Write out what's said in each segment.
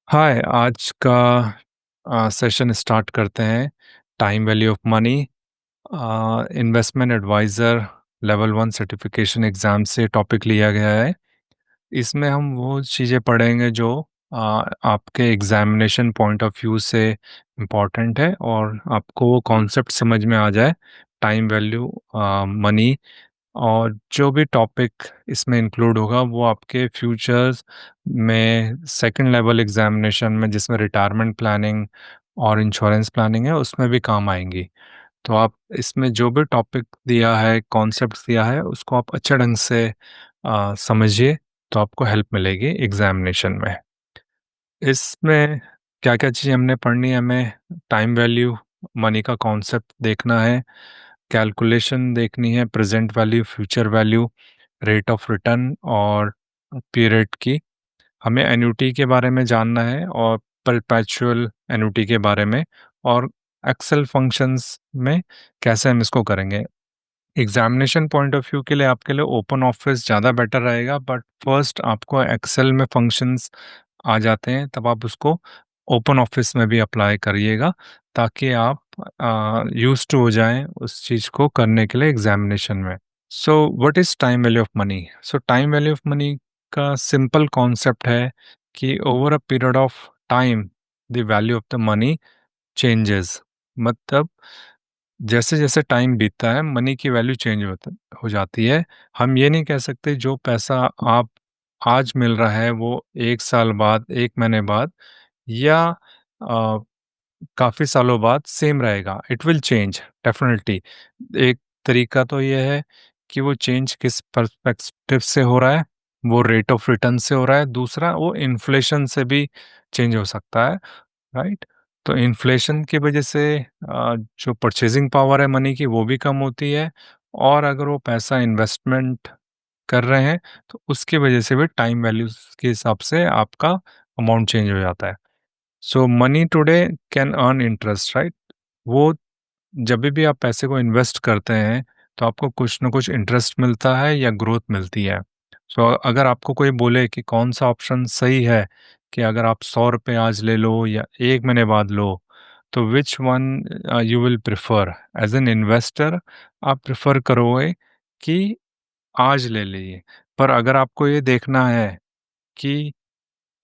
हाय, आज का session start करते हैं। Time value of money. Investment adviser level 1 certification exam से टॉपिक लिया गया है। इसमें हम वो चीज़ें पढ़ेंगे जो आपके एग्जामिनेशन पॉइंट ऑफ व्यू से इम्पोर्टेंट है और आपको वो कॉन्सेप्ट समझ में आ जाए। टाइम वैल्यू मनी और जो भी टॉपिक इसमें इंक्लूड होगा वो आपके फ्यूचर्स में सेकंड लेवल एग्जामिनेशन में, जिसमें रिटायरमेंट प्लानिंग और इंश्योरेंस प्लानिंग है, उसमें भी काम आएंगी। तो आप इसमें जो भी टॉपिक दिया है, कॉन्सेप्ट दिया है, उसको आप अच्छे ढंग से समझिए, तो आपको हेल्प मिलेगी एग्जामिनेशन में। इसमें क्या क्या चीज़ें हमने पढ़नी है, हमें टाइम वैल्यू मनी का कॉन्सेप्ट देखना है, कैलकुलेशन देखनी है, present value, future value, rate of return और पीरियड की। हमें एन्युटी के बारे में जानना है और परपेचुअल एन्युटी के बारे में, और एक्सेल फंक्शंस में कैसे हम इसको करेंगे। एग्जामिनेशन पॉइंट ऑफ व्यू के लिए आपके लिए ओपन ऑफिस ज़्यादा बेटर रहेगा, बट फर्स्ट आपको एक्सेल में फंक्शंस आ जाते हैं, तब आप उसको ओपन ऑफिस में भी अप्लाई करिएगा, ताकि आप यूज टू हो जाएं उस चीज़ को करने के लिए एग्जामिनेशन में। So what is time value of money? So time value of money का सिंपल कॉन्सेप्ट है कि over a period of time the value of the money changes. मतलब जैसे जैसे टाइम बीतता है, मनी की वैल्यू चेंज हो जाती है। हम ये नहीं कह सकते जो पैसा आप आज मिल रहा है वो 1 साल बाद, 1 महीने बाद या काफ़ी सालों बाद सेम रहेगा। It will change definitely. एक तरीका तो ये है कि वो चेंज किस पर्सपेक्टिव से हो रहा है, वो रेट ऑफ रिटर्न से हो रहा है। दूसरा, वो इन्फ्लेशन से भी चेंज हो सकता है, राइट? तो इन्फ्लेशन की वजह से जो परचेजिंग पावर है मनी की, वो भी कम होती है, और अगर वो पैसा इन्वेस्टमेंट कर रहे हैं तो उसकी वजह से भी टाइम वैल्यूज के हिसाब से आपका अमाउंट चेंज हो जाता है। So money today can earn interest, right? वो जब भी आप पैसे को इन्वेस्ट करते हैं तो आपको कुछ ना कुछ इंटरेस्ट मिलता है या ग्रोथ मिलती है। सो अगर आपको कोई बोले कि कौन सा ऑप्शन सही है, कि अगर आप 100 रुपये आज ले लो या 1 महीने बाद लो, तो which one you will prefer as an investor? आप प्रिफर करोगे कि आज ले लीजिए। पर अगर आपको ये देखना है कि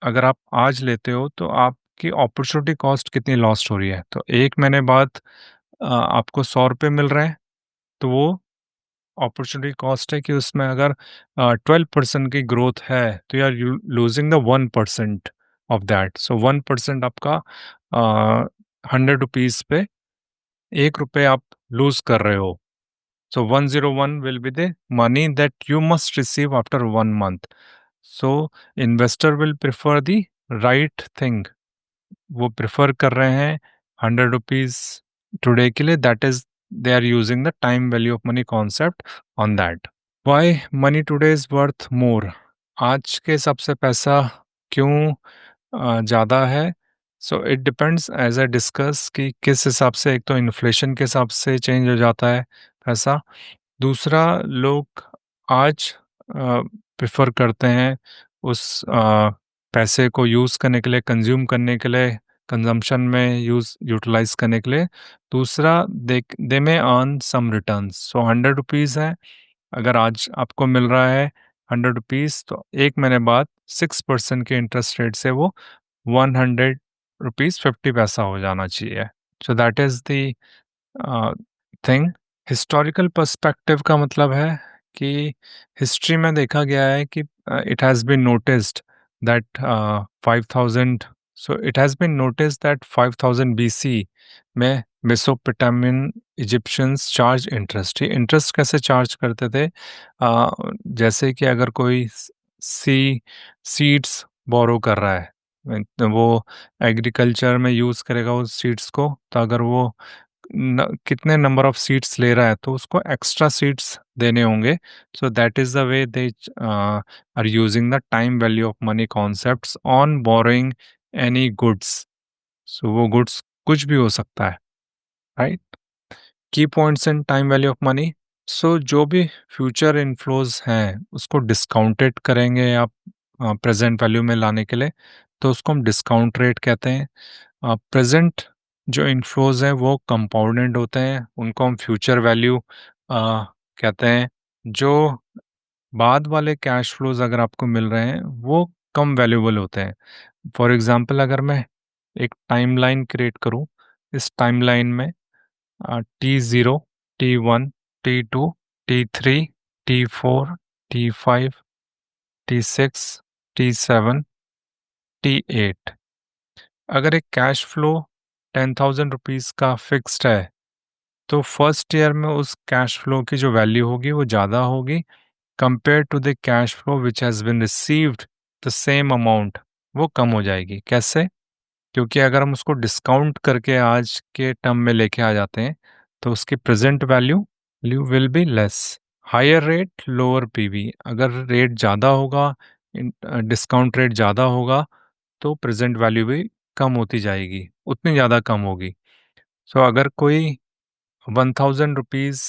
अगर आप आज लेते हो तो आपकी अपॉर्चुनिटी कॉस्ट कितनी लॉस्ट हो रही है, तो 1 महीने बाद आपको 100 रुपये मिल रहे हैं, तो वो अपॉर्चुनिटी कॉस्ट है कि उसमें अगर 12% की ग्रोथ है तो you are losing the 1% of that. So 1% आपका 100 रुपीज़ पे 1 रुपये आप लूज कर रहे हो। So 101 will be the money that you must receive after 1 month. So investor will prefer the right thing. वो प्रेफर कर रहे हैं 100 रुपीज टुडे के लिए, that is they are using the time value of money concept on that. Why money today is worth more? आज के हिसाब से पैसा क्यों ज़्यादा है? So it depends, as a discuss, कि किस हिसाब से। एक तो इन्फ्लेशन के हिसाब से चेंज हो जाता है पैसा। दूसरा, लोग आज प्रेफर करते हैं उस पैसे को यूज़ करने के लिए, कंज्यूम करने के लिए, कंजम्पशन में यूटिलाइज करने के लिए। दूसरा, दे में अर्न सम रिटर्न्स। सो 100 रुपीज़ है, अगर आज आपको मिल रहा है 100 रुपीज़, तो 1 महीने बाद 6% के इंटरेस्ट रेट से वो 100 रुपीज़ 50 पैसा हो जाना चाहिए। So that is the thing. Historical perspective का मतलब है कि हिस्ट्री में देखा गया है कि it has been noticed that 5000 so it has been noticed that 5000 BC में मेसोपोटामियन इजिप्शियंस चार्ज इंटरेस्ट। ये इंटरेस्ट कैसे चार्ज करते थे? जैसे कि अगर कोई सीड्स बोरो कर रहा है, तो वो एग्रीकल्चर में यूज़ करेगा उस सीड्स को, तो अगर वो कितने नंबर ऑफ सीट्स ले रहा है तो उसको एक्स्ट्रा सीट्स देने होंगे। So that is the way they are using the time value of money concepts on borrowing any goods. So वो गुड्स कुछ भी हो सकता है, right? Key points in time value of money. So जो भी फ्यूचर इनफ्लोज हैं उसको डिस्काउंटेड करेंगे आप प्रेजेंट वैल्यू में लाने के लिए, तो उसको हम डिस्काउंट रेट कहते हैं। प्रेजेंट जो इनफ्लोज हैं वो कंपाउंडेड होते हैं, उनको हम फ्यूचर वैल्यू कहते हैं। जो बाद वाले कैश फ्लोज अगर आपको मिल रहे हैं वो कम वैल्यूएबल होते हैं। फॉर एग्जांपल अगर मैं एक टाइमलाइन क्रिएट करूं, इस टाइमलाइन में T0, T1, T2, T3, T4, T5, T6, T7, T8, अगर एक कैश फ्लो 10,000 रुपीज़ का फिक्स्ड है तो फर्स्ट ईयर में उस कैश फ्लो की जो वैल्यू होगी वो ज़्यादा होगी compare to the cash flow which has been received the same amount, वो कम हो जाएगी। कैसे? क्योंकि अगर हम उसको डिस्काउंट करके आज के टर्म में लेके आ जाते हैं तो उसकी present value will be less. Higher rate lower PV, अगर रेट ज़्यादा होगा, डिस्काउंट रेट ज़्यादा होगा तो प्रेजेंट वैल्यू भी कम होती जाएगी, उतनी ज़्यादा कम होगी। सो अगर कोई 1,000 रुपीज़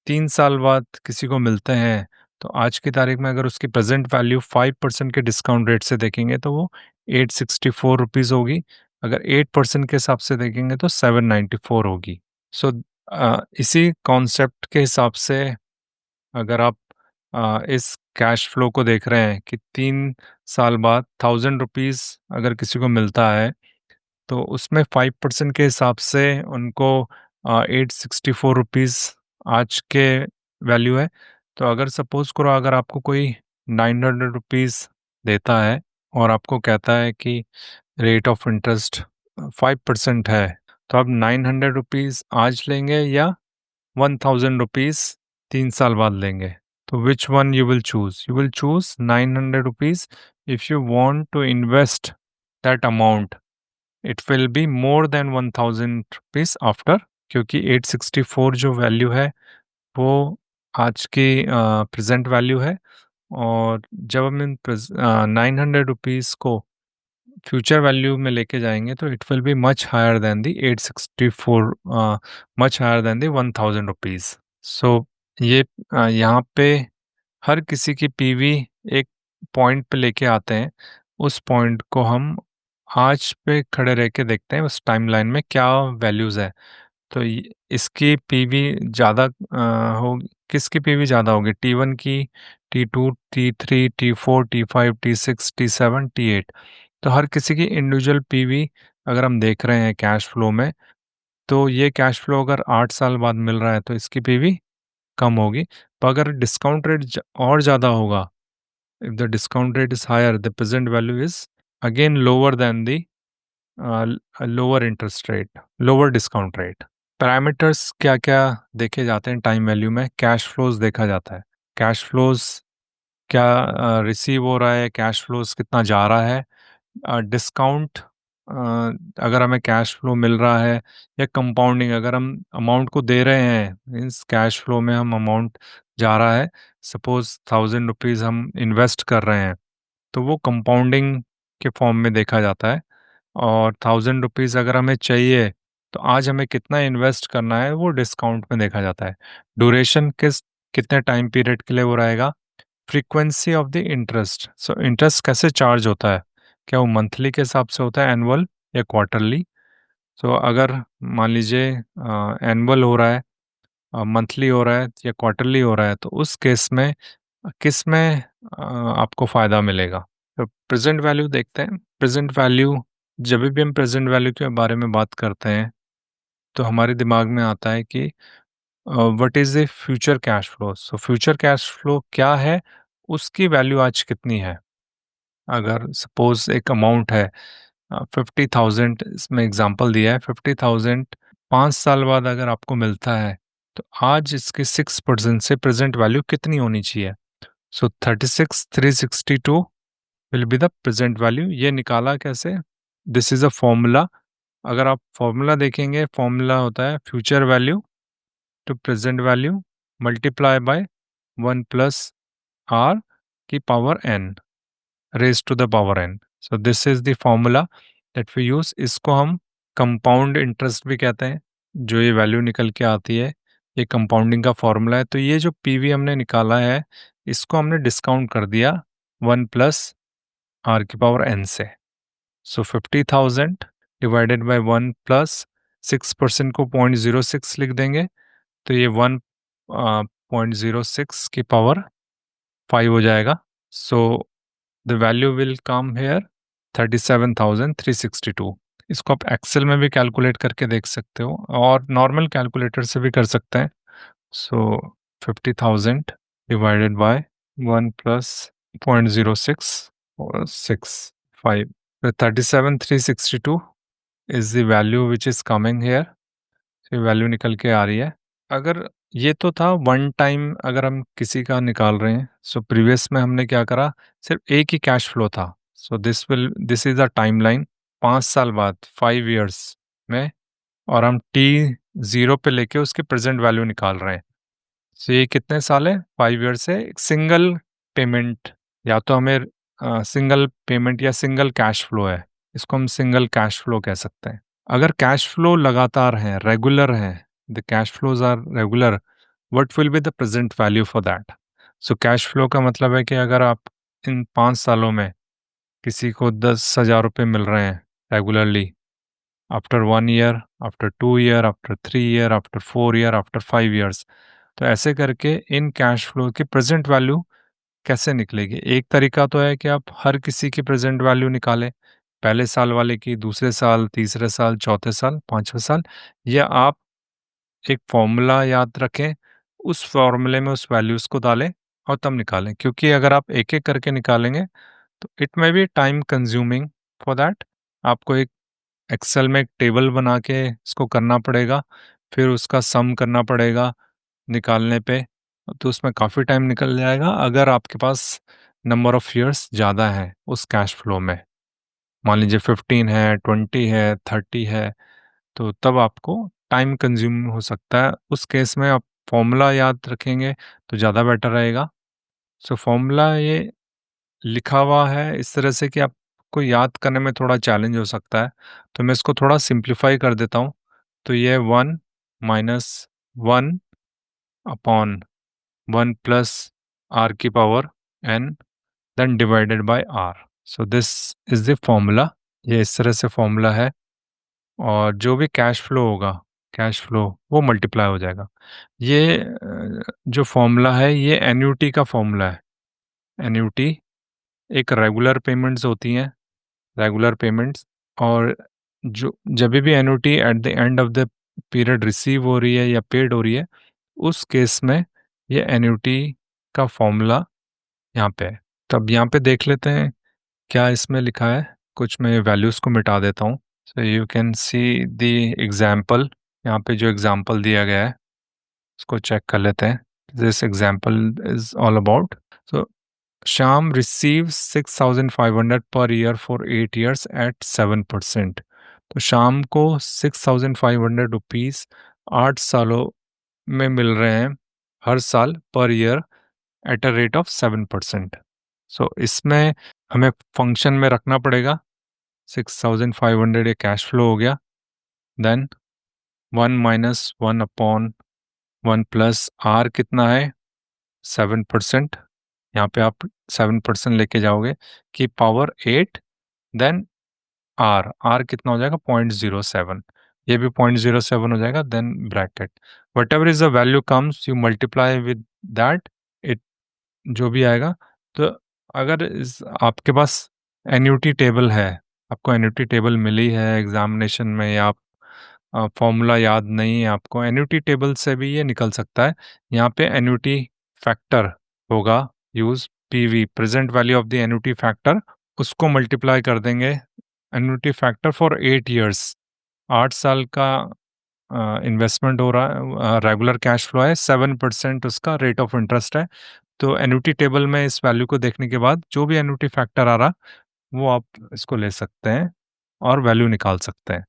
3 साल बाद किसी को मिलते हैं तो आज की तारीख में अगर उसकी प्रेजेंट वैल्यू 5% के डिस्काउंट रेट से देखेंगे तो वो 864 रुपीज़ होगी। अगर 8% के हिसाब से देखेंगे तो 794 होगी। सो इसी कॉन्सेप्ट के हिसाब से अगर आप इस कैश फ्लो को देख रहे हैं कि 3 साल बाद 1,000 रुपीज़ अगर किसी को मिलता है तो उसमें 5% के हिसाब से उनको 864 रुपीज़ आज के वैल्यू है। तो अगर सपोज करो अगर आपको कोई 900 रुपीज़ देता है और आपको कहता है कि रेट ऑफ इंटरेस्ट 5% है, तो आप 900 रुपीज़ आज लेंगे या 1,000 रुपीज़ 3 साल बाद लेंगे? तो which one you will choose? You will choose 900 rupees if you want to invest that amount, it will be more than 1,000 rupees after, क्योंकि 864 जो वैल्यू है वो आज की प्रेजेंट वैल्यू है। और जब हम इन 900 रुपीज़ को फ्यूचर वैल्यू में लेके जाएंगे तो it will be much higher than the 864, much higher than the 1,000 rupees. So ये यहाँ पे हर किसी की पीवी एक पॉइंट पे लेके आते हैं, उस पॉइंट को हम आज पे खड़े रह के देखते हैं उस टाइमलाइन में क्या वैल्यूज़ है। तो इसकी पीवी ज़्यादा हो, किसकी पीवी ज़्यादा होगी? T1 की, T2, T3, T4, T5, T6, T7, T8। तो हर किसी की इंडिविजुअल पीवी अगर हम देख रहे हैं कैश फ्लो में, तो ये कैश फ्लो अगर 8 साल बाद मिल रहा है तो इसकी पीवी कम होगी। पर अगर डिस्काउंट रेट और ज़्यादा होगा, if the discount rate is higher the present value is again lower than the lower interest rate, lower discount rate. Parameters क्या क्या देखे जाते हैं टाइम वैल्यू में? कैश फ्लोज देखा जाता है। कैश फ्लोज क्या रिसीव हो रहा है, कैश फ्लोज कितना जा रहा है। डिस्काउंट, अगर हमें कैश फ्लो मिल रहा है, या कंपाउंडिंग, अगर हम अमाउंट को दे रहे हैं मीन्स कैश फ्लो में हम अमाउंट जा रहा है, सपोज 1,000 रुपीज़ हम इन्वेस्ट कर रहे हैं तो वो कंपाउंडिंग के फॉर्म में देखा जाता है। और 1,000 रुपीज़ अगर हमें चाहिए तो आज हमें कितना इन्वेस्ट करना है वो डिस्काउंट में देखा जाता है। ड्यूरेशन कितने टाइम पीरियड के लिए वो रहेगा। Frequency of the interest, so interest कैसे चार्ज होता है, क्या वो मंथली के हिसाब से होता है, एनुअल या क्वार्टरली? सो अगर मान लीजिए एनुअल हो रहा है, मंथली हो रहा है या क्वार्टरली हो रहा है तो उस केस में किस में आपको फ़ायदा मिलेगा? तो प्रेजेंट वैल्यू देखते हैं। प्रेजेंट वैल्यू, जब भी हम प्रेजेंट वैल्यू के बारे में बात करते हैं तो हमारे दिमाग में आता है कि what is the future cash flow. So future cash flow क्या है, उसकी वैल्यू आज कितनी है। अगर सपोज एक अमाउंट है 50,000, इसमें एग्जांपल दिया है 50,000, 5 साल बाद अगर आपको मिलता है तो आज इसके 6% से प्रेजेंट वैल्यू कितनी होनी चाहिए? So 36,362 will be the present value. ये निकाला कैसे? This is a formula. अगर आप फॉर्मूला देखेंगे, फॉर्मूला होता है future value to present value multiply by 1 + r की power n, raise to the power n। So this is the formula that we use. इसको हम कंपाउंड इंटरेस्ट भी कहते हैं, जो ये वैल्यू निकल के आती है, ये कंपाउंडिंग का फॉर्मूला है। तो ये जो पीवी हमने निकाला है इसको हमने डिस्काउंट कर दिया 1 + r की पावर n से। सो 50,000 डिवाइडेड बाय 1 प्लस 6% को 0.06 लिख देंगे, तो ये 1.06 की पावर 5 हो जाएगा. So the value will come here 37,362. इसको आप एक्सेल में भी कैलकुलेट करके देख सकते हो और नॉर्मल कैलकुलेटर से भी कर सकते हैं. सो 50,000 डिवाइडेड बाय 1 प्लस 0.06 और 5. 37,362 is the value which is coming here. ये वैल्यू निकल के आ रही है. अगर ये तो था वन टाइम, अगर हम किसी का निकाल रहे हैं, सो प्रीवियस में हमने क्या करा, सिर्फ एक ही कैश फ्लो था. सो दिस इज अ टाइमलाइन 5 साल बाद, 5 इयर्स में, और हम T0 पे लेके उसकी प्रेजेंट वैल्यू निकाल रहे हैं. सो ये कितने साल है, 5 इयर्स है. एक सिंगल पेमेंट, या तो हमें सिंगल पेमेंट या सिंगल कैश फ्लो है, इसको हम सिंगल कैश फ्लो कह सकते हैं. अगर कैश फ्लो लगातार है, रेगुलर है, the cash flows are regular, what will be the present value for that. So cash flow का मतलब है कि अगर आप इन 5 सालों में किसी को 10,000 रुपये मिल रहे हैं regularly, after 1 year, after 2 year, after 3 year, after 4 year, after 5 years, तो ऐसे करके इन कैश फ्लो की प्रेजेंट वैल्यू कैसे निकलेगी. एक तरीका तो है कि आप हर किसी की प्रेजेंट वैल्यू निकालें, पहले साल वाले की, दूसरे साल, तीसरे साल, चौथे साल, पांचवें साल, या आप एक फॉर्मूला याद रखें, उस फॉर्मूले में उस वैल्यूज को डालें और तब निकालें. क्योंकि अगर आप एक एक करके निकालेंगे तो it may be time consuming for that. आपको एक एक्सेल में एक टेबल बना के इसको करना पड़ेगा, फिर उसका सम करना पड़ेगा निकालने पे, तो उसमें काफ़ी टाइम निकल जाएगा. अगर आपके पास नंबर ऑफ ईयर्स ज़्यादा है उस कैश फ्लो में, मान लीजिए 15 है, 20 है, 30 है, तो तब आपको टाइम कंज्यूम हो सकता है. उस केस में आप फॉर्मूला याद रखेंगे तो ज़्यादा बेटर रहेगा. सो फॉर्मूला ये लिखा हुआ है इस तरह से कि आपको याद करने में थोड़ा चैलेंज हो सकता है, तो मैं इसको थोड़ा सिंप्लीफाई कर देता हूँ. तो ये 1 - 1 upon 1 + r⁻n then divided by r. So this is the formula. ये इस तरह से फॉर्मूला है, और जो भी कैश फ्लो होगा, कैश फ्लो वो मल्टीप्लाई हो जाएगा. ये जो फॉर्मूला है ये एन्यूटी का फॉर्मूला है. एन्यूटी एक रेगुलर पेमेंट्स होती हैं, रेगुलर पेमेंट्स, और जो जब भी annuity eight the end of the period receive हो रही है या पेड हो रही है, उस केस में ये एन्यूटी का फॉर्मूला यहाँ पे है. तब यहाँ पे देख लेते हैं क्या इसमें लिखा है. कुछ मैं वैल्यूज़ को मिटा देता हूँ. So you can see the example. यहाँ पे जो एग्जाम्पल दिया गया है उसको चेक कर लेते हैं. This example is all about. So Sham receives 6,500 per year for 8 years at 7%. तो शाम को 6,500 रुपीज़ 8 सालों में मिल रहे हैं हर साल, per year, at a rate of 7%. सो इसमें हमें फंक्शन में रखना पड़ेगा. 6,500 ये कैश फ्लो हो गया, देन 1 - 1 अपॉन 1 प्लस आर कितना है, 7%. यहाँ पे आप 7% लेके जाओगे कि पावर 8, देन आर, आर कितना हो जाएगा, 0.07. ये भी 0.07 हो जाएगा, then bracket, whatever is the value comes you multiply with that, it जो भी आएगा. तो अगर आपके पास एन्यूटी टेबल है, आपको एन्यूटी टेबल मिली है एग्जामिनेशन में, या आप फॉर्मूला याद नहीं है आपको, एन्यूटी टेबल से भी ये निकल सकता है. यहाँ पे एन्यूटी फैक्टर होगा use, PV, present value of the annuity factor, उसको मल्टीप्लाई कर देंगे. एन्यूटी फैक्टर फॉर 8 इयर्स, 8 साल का इन्वेस्टमेंट हो रहा है, रेगुलर कैश फ्लो है, 7% उसका रेट ऑफ इंटरेस्ट है. तो एन्यूटी टेबल में इस वैल्यू को देखने के बाद जो भी एन्यूटी फैक्टर आ रहा वो आप इसको ले सकते हैं और वैल्यू निकाल सकते हैं.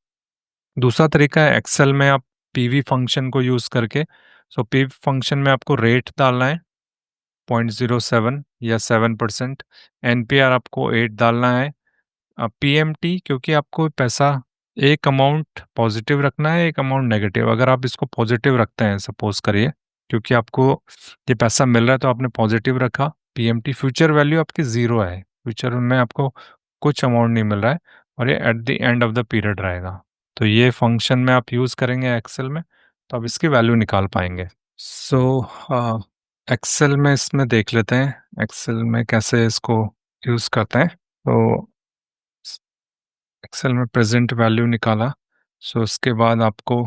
दूसरा तरीका है एक्सेल में आप पीवी फंक्शन को यूज़ करके. सो पीवी फंक्शन में आपको रेट डालना है 0.07 या 7%, एनपीआर आपको 8 डालना है, पीएमटी क्योंकि आपको पैसा एक अमाउंट पॉजिटिव रखना है, एक अमाउंट नेगेटिव. अगर आप इसको पॉजिटिव रखते हैं, सपोज करिए, क्योंकि आपको ये पैसा मिल रहा है तो आपने पॉजिटिव रखा, पीएमटी. फ्यूचर वैल्यू आपकी ज़ीरो है, फ्यूचर में आपको कुछ अमाउंट नहीं मिल रहा है, और ये at the end of the period रहेगा। तो ये फंक्शन में आप यूज़ करेंगे एक्सेल में, तो आप इसकी वैल्यू निकाल पाएंगे। सो एक्सेल में इसमें देख लेते हैं एक्सेल में कैसे इसको यूज़ करते हैं। तो एक्सेल में प्रेजेंट वैल्यू निकाला, सो उसके बाद आपको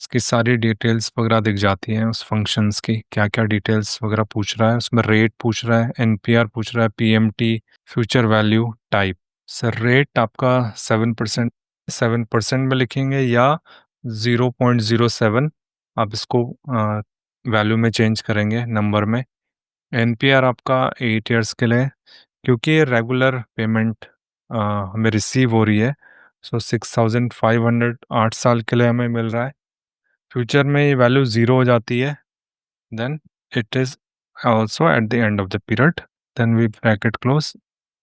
इसकी सारी डिटेल्स वगैरह दिख जाती हैं उस फंक्शंस की, क्या क्या डिटेल्स वगैरह पूछ रहा है उसमें। रेट पूछ रहा है, एनपीआर पूछ रहा है, PMT, future value, type. Sir rate आपका 7%, 7% में लिखेंगे या 0.07 आप इसको वैल्यू में चेंज करेंगे नंबर में। एनपीआर आपका 8 ईयर्स के लिए, क्योंकि ये रेगुलर पेमेंट हमें रिसीव हो रही है, सो 6,500 8 साल के लिए हमें मिल रहा है। फ्यूचर में ये वैल्यू ज़ीरो हो जाती है, then it is also at the end of the period, then we bracket close,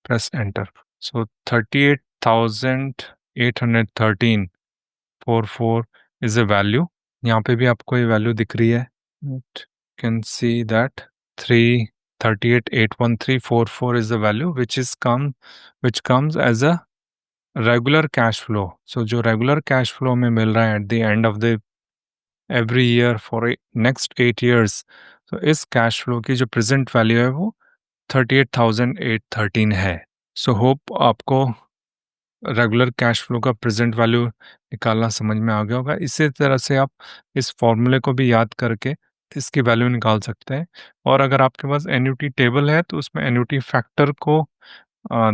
press enter. So 38,813.44 is a value. यहाँ पे भी आपको ये वैल्यू दिख रही है, can see that 338,813.44 is the value which comes as a regular cash flow. So जो regular cash flow में मिल रहा है at the end of the every year for next 8 years, तो इस cash flow की जो present value है वो 38,813 है। सो होप आपको रेगुलर कैश फ्लो का प्रेजेंट वैल्यू निकालना समझ में आ गया होगा। इसी तरह से आप इस फॉर्मूले को भी याद करके इसकी वैल्यू निकाल सकते हैं। और अगर आपके पास एन्युटी टेबल है तो उसमें एन्युटी फैक्टर को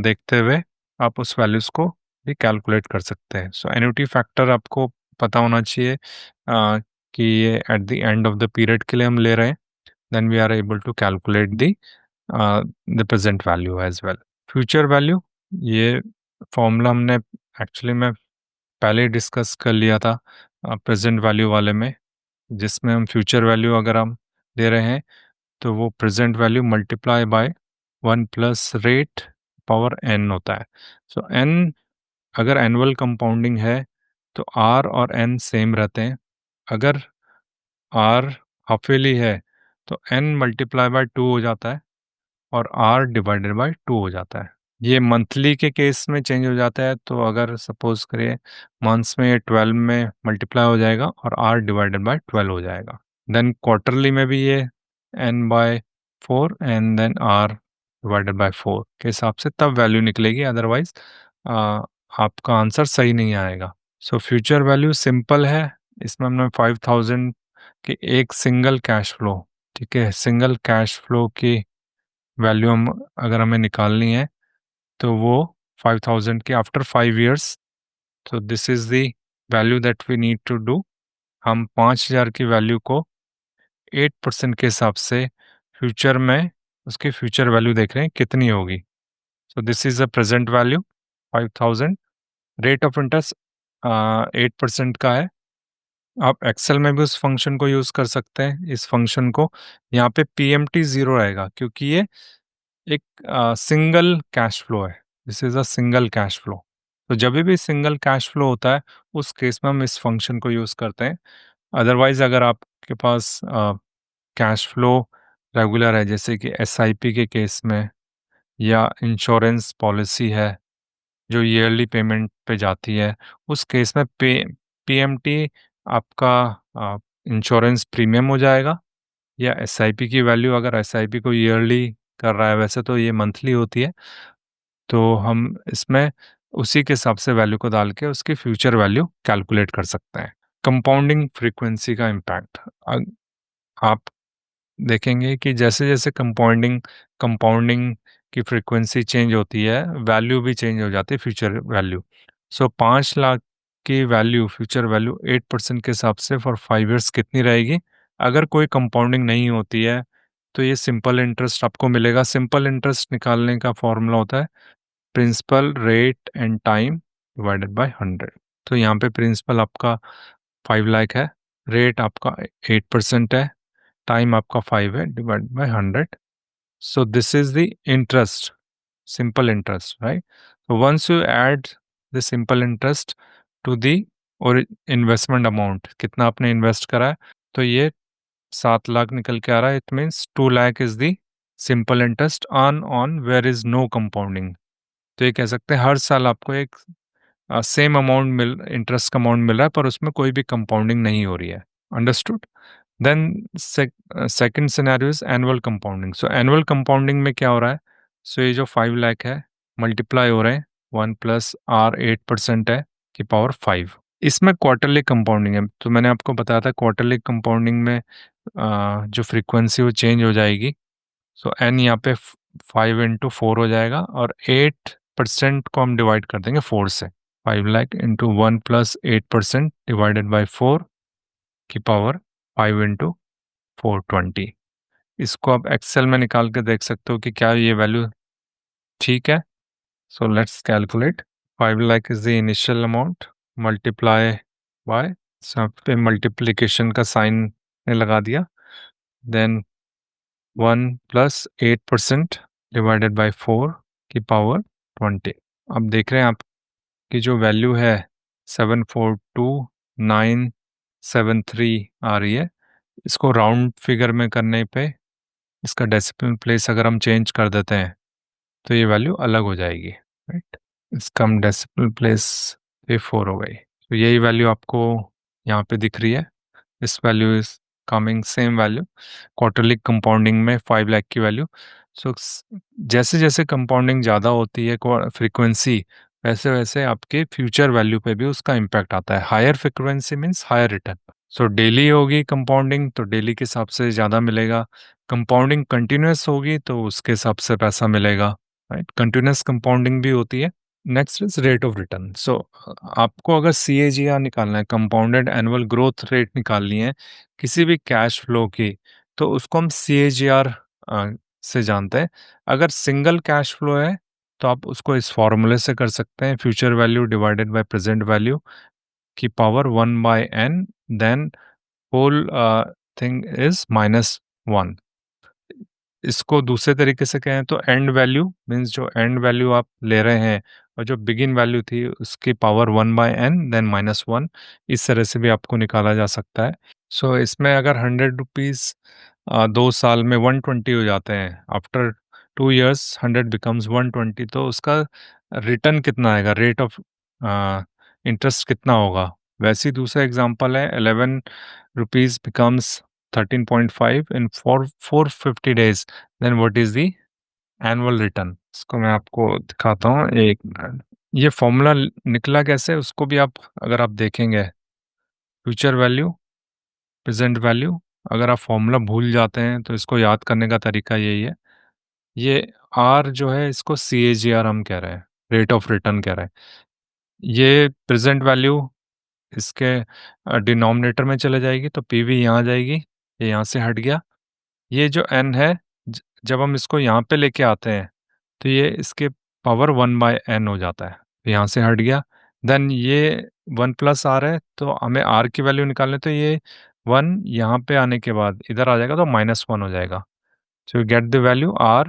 देखते हुए आप उस वैल्यूज़ को भी कैलकुलेट कर सकते हैं। सो एन्युटी फैक्टर आपको पता होना चाहिए कि ये at the end of the period के लिए हम ले रहे हैं, then we are able to calculate the present value as well. Future value, ये फॉर्मूला हमने एक्चुअली में पहले ही डिस्कस कर लिया था प्रेजेंट वैल्यू वाले में, जिसमें हम फ्यूचर वैल्यू अगर हम दे रहे हैं तो वो present value multiply by 1 + rate power n होता है। सो n अगर एनुअल कंपाउंडिंग है तो r और n सेम रहते हैं। अगर r हाफ ईयरली है तो n × 2 हो जाता है और r ÷ 2 हो जाता है। ये मंथली के केस में चेंज हो जाता है, तो अगर सपोज करिए मंथ्स में ये 12 में मल्टीप्लाई हो जाएगा और r ÷ 12 हो जाएगा। देन क्वार्टरली में भी ये n/4 एंड देन r ÷ 4 के हिसाब से तब वैल्यू निकलेगी, अदरवाइज आपका आंसर सही नहीं आएगा। सो फ्यूचर वैल्यू सिंपल है, इसमें हमने 5,000 के एक सिंगल कैश फ्लो, ठीक है, सिंगल कैश फ्लो की वैल्यू हम अगर हमें निकालनी है तो वो 5,000 के आफ्टर 5 ईयर्स, तो this is the value that we need to do. हम 5,000 की वैल्यू को 8% के हिसाब से फ्यूचर में उसकी फ्यूचर वैल्यू देख रहे हैं कितनी होगी। So this is the present value 5,000। Rate of interest 8% का है। आप एक्सेल में भी उस फंक्शन को यूज़ कर सकते हैं, इस फंक्शन को। यहाँ पे पीएमटी ज़ीरो रहेगा क्योंकि ये एक सिंगल कैश फ्लो है, this is a single cash flow. तो जब भी सिंगल कैश फ्लो होता है उस केस में हम इस फंक्शन को यूज़ करते हैं। अदरवाइज अगर आपके पास कैश फ्लो रेगुलर है, जैसे कि एसआईपी के केस में, या इंश्योरेंस पॉलिसी है जो ईयरली पेमेंट पे जाती है, उस केस में पीएमटी आपका इंश्योरेंस प्रीमियम हो जाएगा, या एसआईपी की वैल्यू, अगर एसआईपी को ईयरली कर रहा है, वैसे तो ये मंथली होती है, तो हम इसमें उसी के हिसाब से वैल्यू को डाल के उसकी फ्यूचर वैल्यू कैलकुलेट कर सकते हैं। कंपाउंडिंग फ्रीक्वेंसी का इम्पैक्ट, आप देखेंगे कि जैसे जैसे कंपाउंडिंग कंपाउंडिंग की फ्रीक्वेंसी चेंज होती है, वैल्यू भी चेंज हो जाती है, फ्यूचर वैल्यू। सो 5 लाख की वैल्यू, फ्यूचर वैल्यू 8% के हिसाब से फॉर 5 ईयर्स कितनी रहेगी? अगर कोई कंपाउंडिंग नहीं होती है तो ये सिंपल इंटरेस्ट आपको मिलेगा। सिंपल इंटरेस्ट निकालने का फॉर्मूला होता है principal rate and time divided by 100। तो यहाँ पे प्रिंसिपल आपका 5 लाख है, रेट आपका 8% है, टाइम आपका 5 है, divide by 100। So this is the interest, simple interest, right? So once you add the simple interest to the और इन्वेस्टमेंट अमाउंट, कितना आपने इन्वेस्ट करा है, तो ये 7 लाख निकल के आ रहा है। It means 2 lakh is the simple interest on where is no compounding. तो ये कह सकते हैं हर साल आपको एक सेम अमाउंट इंटरेस्ट का अमाउंट मिल रहा है, पर उसमें कोई भी कंपाउंडिंग नहीं हो रही है। Understood? Then second scenario is annual compounding. So annual compounding में क्या हो रहा है? सो ये जो 5 लाख है, मल्टीप्लाई हो रहे हैं, 1 + R 8% है की पावर 5। इसमें क्वार्टरली कंपाउंडिंग है, तो मैंने आपको बताया था क्वार्टरली कंपाउंडिंग में जो फ्रीक्वेंसी वो चेंज हो जाएगी। सो एन यहाँ पे 5 × 4 हो जाएगा, और 8% को हम डिवाइड कर देंगे 4 से। 5 लाख इंटू 1 + 8% डिवाइडेड बाई 4 की पावर 5 × 4 20। इसको आप एक्सेल में निकाल के देख सकते हो कि क्या ये वैल्यू ठीक है। So let's calculate. 5 lakh is the initial amount, multiply by, सब पे मल्टीप्लिकेशन का साइन ने लगा दिया, देन 1 + 8% डिवाइडेड बाई 4 की पावर 20। अब देख रहे हैं आपकी जो वैल्यू है 742,973 आ रही है। इसको राउंड फिगर में करने पे इसका डेसिमल प्लेस अगर हम चेंज कर देते हैं तो ये वैल्यू अलग हो जाएगी, राइट। इसका हम डेसिमल प्लेस पे 4 हो गई, तो यही वैल्यू आपको यहाँ पे दिख रही है। This value is coming same value quarterly compounding में 5 लाख की वैल्यू। सो जैसे जैसे कंपाउंडिंग ज़्यादा होती है फ्रीक्वेंसी, वैसे वैसे आपके फ्यूचर वैल्यू पे भी उसका इम्पैक्ट आता है। Higher frequency means higher return. So daily होगी कंपाउंडिंग तो डेली के हिसाब से ज़्यादा मिलेगा, कंपाउंडिंग कंटिन्यूस होगी तो उसके हिसाब से पैसा मिलेगा, राइट। कंटिन्यूस कंपाउंडिंग भी होती है। Next is rate of return. So आपको अगर CAGR निकालना है, कंपाउंडेड एनुअल ग्रोथ रेट निकालनी है किसी भी कैश फ्लो की, तो उसको हम CAGR से जानते हैं। अगर सिंगल कैश फ्लो है तो आप उसको इस फॉर्मूले से कर सकते हैं, future value divided by present value की power 1/n, then whole thing is -1। इसको दूसरे तरीके से कहें तो एंड वैल्यू मीन्स जो एंड वैल्यू आप ले रहे हैं और जो बिगिन वैल्यू थी उसकी पावर 1/n देन -1। इस तरह से भी आपको निकाला जा सकता है। सो इसमें अगर 100 रुपीज़ 2 साल में 120 हो जाते हैं, आफ्टर 2 years 100 बिकम्स 120, तो उसका रिटर्न कितना आएगा, रेट ऑफ इंटरेस्ट कितना होगा। वैसे ही दूसरा एग्जांपल है, 11 rupees becomes 13.5 in 450 days, then what is the annual return. इसको मैं आपको दिखाता हूँ, एक मिनट। ये फॉर्मूला निकला कैसे उसको भी आप अगर आप देखेंगे, फ्यूचर वैल्यू प्रेजेंट वैल्यू, अगर आप फॉर्मूला भूल जाते हैं तो इसको याद करने का तरीका यही है। ये आर जो है इसको CAGR हम कह रहे हैं, रेट ऑफ रिटर्न कह रहे हैं। ये प्रेजेंट वैल्यू इसके डिनोमिनेटर में चले जाएगी तो PV यहाँ आ जाएगी, ये यहाँ से हट गया। ये जो n है, जब हम इसको यहाँ पे लेके आते हैं तो ये इसके पावर 1/n हो जाता है, तो यहाँ से हट गया। देन ये 1 + R है तो हमें R की वैल्यू निकालने, तो ये 1 यहाँ पे आने के बाद इधर आ जाएगा तो -1 हो जाएगा। So you get the value R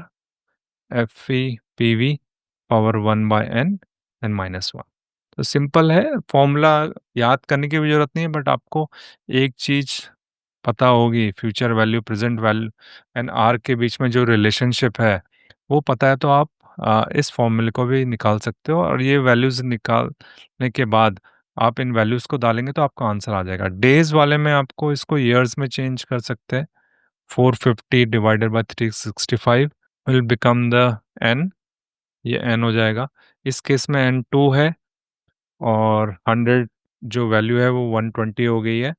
FE PV power 1/n and -1। तो सिंपल है, फॉर्मूला याद करने की भी जरूरत नहीं है, बट आपको एक चीज पता होगी, future value present value and R के बीच में जो रिलेशनशिप है वो पता है, तो आप इस फॉर्मूले को भी निकाल सकते हो, और ये वैल्यूज निकालने के बाद आप इन वैल्यूज को डालेंगे तो आपका आंसर आ जाएगा। डेज वाले में आपको इसको ईयर्स में चेंज कर सकते हैं। 450 divided by 365 will become the N, ये एन हो जाएगा। इस केस में N2 है, और 100 जो वैल्यू है वो 120 हो गई है,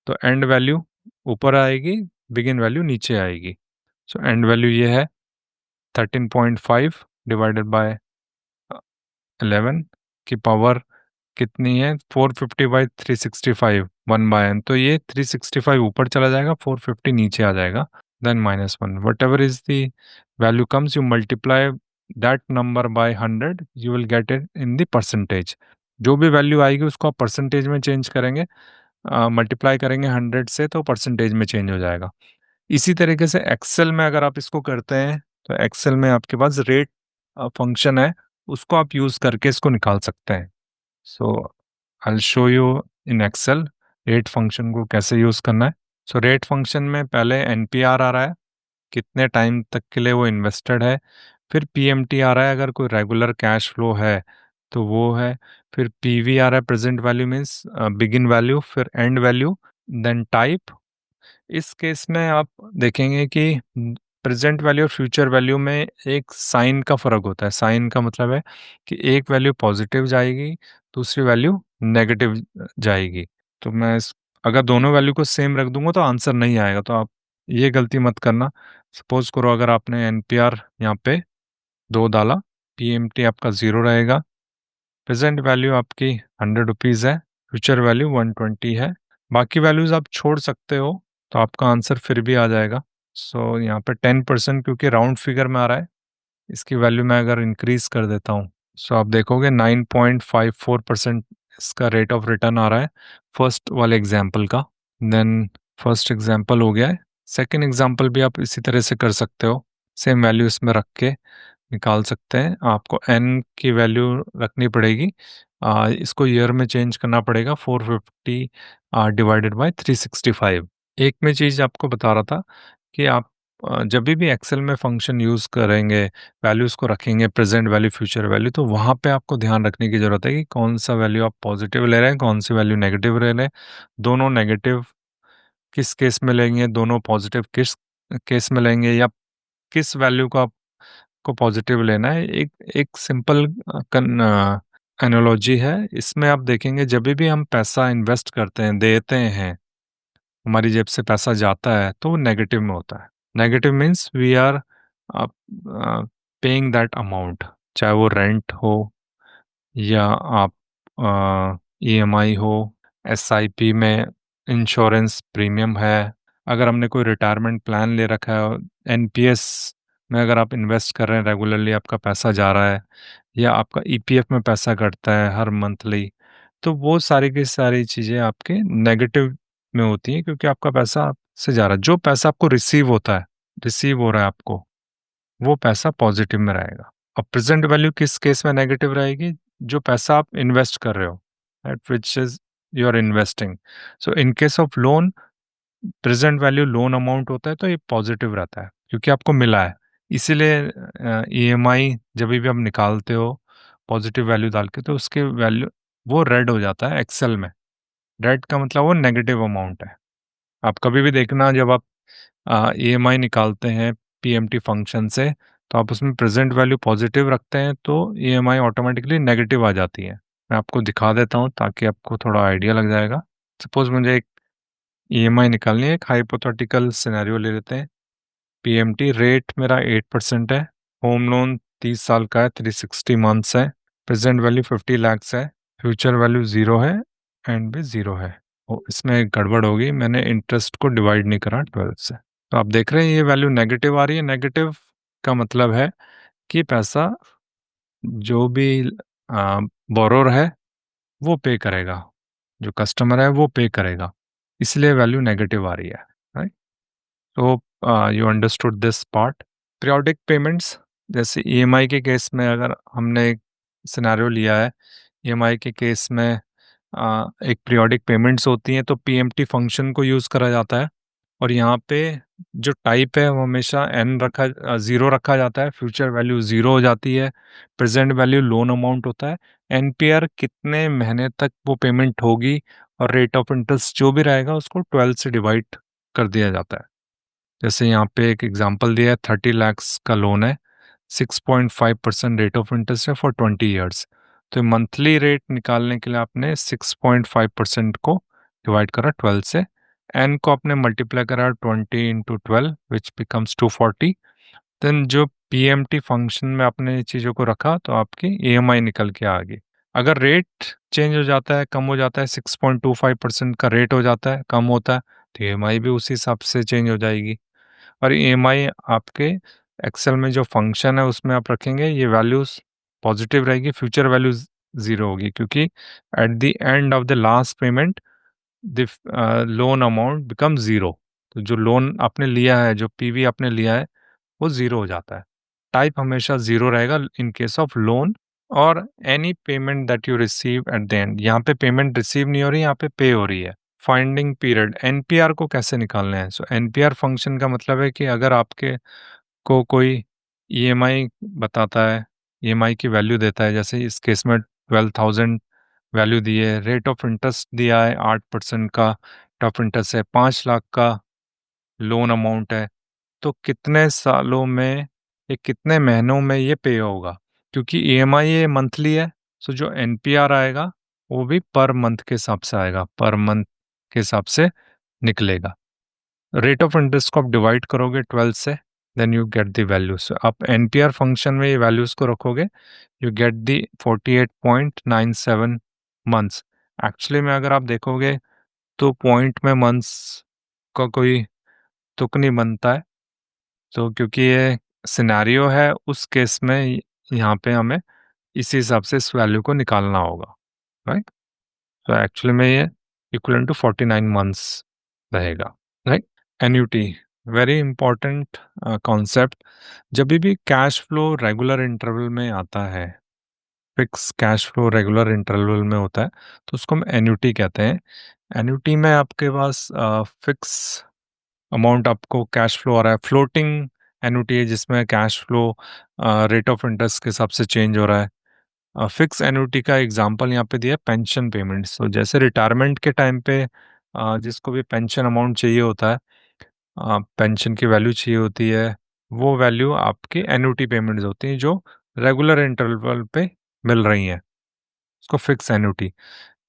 तो एंड वैल्यू ऊपर आएगी, बिगिन वैल्यू नीचे आएगी। सो एंड वैल्यू ये है 13.5 डिवाइडेड बाय 11 की पावर कितनी है, 450/365 1/n, तो ये 365 ऊपर चला जाएगा, 450 नीचे आ जाएगा, then -1। Whatever is the value comes, you multiply that number by 100, you will get it in the percentage. जो भी वैल्यू आएगी उसको आप परसेंटेज में चेंज करेंगे, मल्टीप्लाई करेंगे 100 से तो परसेंटेज में चेंज हो जाएगा। इसी तरीके से एक्सेल में अगर आप इसको करते हैं तो एक्सेल में आपके पास रेट फंक्शन है, उसको आप यूज़ करके इसको निकाल सकते हैं। So I show you in Excel rate function को कैसे यूज़ करना है। सो रेट फंक्शन में पहले NPR आ रहा है, कितने टाइम तक के लिए वो इन्वेस्टेड है, फिर पीएमटी आ रहा है अगर कोई रेगुलर कैश फ्लो है तो वो है। फिर पीवी आ रहा है, present value means begin value, फिर एंड वैल्यू, देन टाइप। इस केस में आप देखेंगे कि प्रेजेंट वैल्यू और फ्यूचर वैल्यू में एक साइन का फर्क होता है। साइन का मतलब है कि एक वैल्यू पॉजिटिव जाएगी, दूसरी वैल्यू नेगेटिव जाएगी। तो अगर दोनों वैल्यू को सेम रख दूंगा तो आंसर नहीं आएगा, तो आप ये गलती मत करना। सपोज करो अगर आपने एनपीआर यहाँ पे 2 डाला, पीएमटी आपका 0 रहेगा, प्रेजेंट वैल्यू आपकी 100 रुपीज़ है, फ्यूचर वैल्यू 120 है। बाकी वैल्यूज आप छोड़ सकते हो, तो आपका आंसर फिर भी आ जाएगा। सो यहाँ पे 10% क्योंकि राउंड फिगर में आ रहा है, इसकी वैल्यू मैं अगर इंक्रीज कर देता हूँ, सो आप देखोगे 9.54% इसका रेट ऑफ रिटर्न आ रहा है फर्स्ट वाले एग्जाम्पल का। देन फर्स्ट एग्जाम्पल हो गया है। सेकेंड एग्जाम्पल भी आप इसी तरह से कर सकते हो, सेम वैल्यू इसमें रख के निकाल सकते हैं। आपको n की वैल्यू रखनी पड़ेगी, इसको ईयर में चेंज करना पड़ेगा, 450 डिवाइडेड बाय 365। एक मैं चीज़ आपको बता रहा था कि आप जब भी एक्सेल में फंक्शन यूज़ करेंगे, वैल्यूज़ को रखेंगे, प्रेजेंट वैल्यू फ्यूचर वैल्यू, तो वहाँ पे आपको ध्यान रखने की ज़रूरत है कि कौन सा वैल्यू आप पॉजिटिव ले रहे हैं, कौन सी वैल्यू नेगेटिव ले रहे हैं, दोनों नेगेटिव किस केस में लेंगे, दोनों पॉजिटिव किस केस में लेंगे, या किस वैल्यू को आपको पॉजिटिव लेना है। एक एक सिंपल एनालॉजी है, इसमें आप देखेंगे जब भी हम पैसा इन्वेस्ट करते हैं, देते हैं, हमारी जेब से पैसा जाता है, तो वो नेगेटिव में होता है। Negative means we are paying that amount, चाहे वो रेंट हो या आप ईएमआई हो, एसआईपी में इंश्योरेंस प्रीमियम है, अगर हमने कोई रिटायरमेंट प्लान ले रखा है, एनपीएस में अगर आप इन्वेस्ट कर रहे हैं, रेगुलरली आपका पैसा जा रहा है, या आपका ईपीएफ में पैसा कटता है हर मंथली, तो वो सारी की सारी चीज़ें आपके नेगेटिव में होती हैं, क्योंकि आपका पैसा आपसे जा रहा है। जो पैसा आपको रिसीव होता है, रिसीव हो रहा है आपको, वो पैसा पॉजिटिव में रहेगा। और प्रेजेंट वैल्यू किस केस में नेगेटिव रहेगी? जो पैसा आप इन्वेस्ट कर रहे हो, at which is you are investing. So in case of loan, present value loan amount होता है तो ये पॉजिटिव रहता है क्योंकि आपको मिला है। इसीलिए ईएमआई जब भी आप निकालते हो पॉजिटिव वैल्यू डाल के, तो उसके वैल्यू वो रेड हो जाता है एक्सेल में। रेड का मतलब वो नेगेटिव अमाउंट है। आप कभी भी देखना, जब आप ईएमआई निकालते हैं पीएमटी फंक्शन से, तो आप उसमें प्रेजेंट वैल्यू पॉजिटिव रखते हैं तो ईएमआई ऑटोमेटिकली नेगेटिव आ जाती है। मैं आपको दिखा देता हूँ ताकि आपको थोड़ा आइडिया लग जाएगा। सपोज मुझे एक ईएमआई निकालनी है, एक हाइपोथेटिकल सिनेरियो ले लेते हैं। पीएमटी रेट मेरा 8% है, होम लोन 30 साल का है, 360 मंथ्स है, प्रेजेंट वैल्यू 50 lakhs है, फ्यूचर वैल्यू 0 है, एंड भी 0 है। इसमें एक गड़बड़ होगी, मैंने इंटरेस्ट को डिवाइड नहीं करा 12 से। तो आप देख रहे हैं ये वैल्यू नेगेटिव आ रही है। नेगेटिव का मतलब है कि पैसा जो भी बोरोर है वो पे करेगा, जो कस्टमर है वो पे करेगा, इसलिए वैल्यू नेगेटिव आ रही है, राइट। तो you understood this part. Periodic payments, जैसे ईएमआई के केस में अगर हमने एक सिनेरियो लिया है, ईएमआई के केस में एक पीरियोडिक पेमेंट्स होती हैं, तो पीएमटी फंक्शन को यूज़ करा जाता है। और यहाँ पे जो टाइप है वो हमेशा एन रखा 0 रखा जाता है, फ्यूचर वैल्यू 0 हो जाती है, प्रेजेंट वैल्यू लोन अमाउंट होता है, एनपीआर कितने महीने तक वो पेमेंट होगी, और रेट ऑफ इंटरेस्ट जो भी रहेगा उसको 12 से डिवाइड कर दिया जाता है। जैसे यहाँ पे एक एग्जांपल दिया है, 30 lakhs का लोन है, 6.5% रेट ऑफ इंटरेस्ट है फॉर 20 years। तो मंथली रेट निकालने के लिए आपने 6.5% को डिवाइड करा 12 से, एन को आपने मल्टीप्लाई करा 20 × 12 विच बिकम्स 240। देन जो पीएमटी फंक्शन में आपने चीज़ों को रखा तो आपकी ईएमआई निकल के आ गई। अगर रेट चेंज हो जाता है, कम हो जाता है, 6.25% का रेट हो जाता है, कम होता है, तो ईएमआई भी उसी हिसाब से चेंज हो जाएगी। और ईएमआई आपके एक्सेल में जो फंक्शन है उसमें आप रखेंगे, ये वैल्यूज पॉजिटिव रहेगी, फ्यूचर वैल्यूज 0 होगी, क्योंकि eight the end of the last payment the loan amount become 0। तो जो लोन आपने लिया है, जो पीवी आपने लिया है, वो 0 हो जाता है। टाइप हमेशा 0 रहेगा इन केस ऑफ लोन। और any payment that you receive at the and, यहाँ पे पेमेंट रिसीव नहीं हो रही, यहाँ पे पे हो रही है। फाइंडिंग पीरियड, एनपीआर को कैसे निकालना है? सो एनपीआर फंक्शन का मतलब है कि अगर आपके को कोई ईएमआई बताता है, ईएमआई की वैल्यू देता है, जैसे इस केस में 12,000 वैल्यू दी है, रेट ऑफ इंटरेस्ट दिया है 8% का, रेट ऑफ इंटरेस्ट है 5 लाख का, लोन अमाउंट है। तो कितने सालों में या कितने महीनों में ये पे होगा, क्योंकि ईएमआई ये मंथली है। सो जो एनपीआर आएगा वो भी पर मंथ के हिसाब से आएगा, पर मंथ के हिसाब से निकलेगा। रेट ऑफ इंटरेस्ट को आप डिवाइड करोगे 12 से, then you get the values. आप एनपीआर फंक्शन में ये वैल्यूज को रखोगे, you get the 48.97 months. Actually में अगर आप देखोगे तो पॉइंट में मंथ्स का कोई तुक नहीं बनता है। तो क्योंकि ये सिनेरियो है, उस केस में यहाँ पे हमें इसी हिसाब से इस वैल्यू को निकालना होगा, राइट। तो एक्चुअली में ये इक्वल टू 49 मंथ्स रहेगा, right. Annuity, very important concept. जब भी कैश फ्लो रेगुलर इंटरवल में आता है, fix cash flow regular interval में होता है, तो उसको हम एन्यूटी कहते हैं। एन्यूटी में आपके पास फिक्स अमाउंट आपको कैश फ्लो आ रहा है, फ्लोटिंग एन्युटी है जिसमें cash flow rate of interest के हिसाब से चेंज हो रहा है। फिक्स एन्युटी का एग्जांपल यहाँ पे दिया है पेंशन पेमेंट्स। तो जैसे रिटायरमेंट के टाइम पे जिसको भी पेंशन अमाउंट चाहिए होता है, पेंशन की वैल्यू चाहिए होती है, वो वैल्यू आपकी एन्युटी पेमेंट्स होती हैं जो रेगुलर इंटरवल पे मिल रही हैं, उसको फिक्स एन्युटी।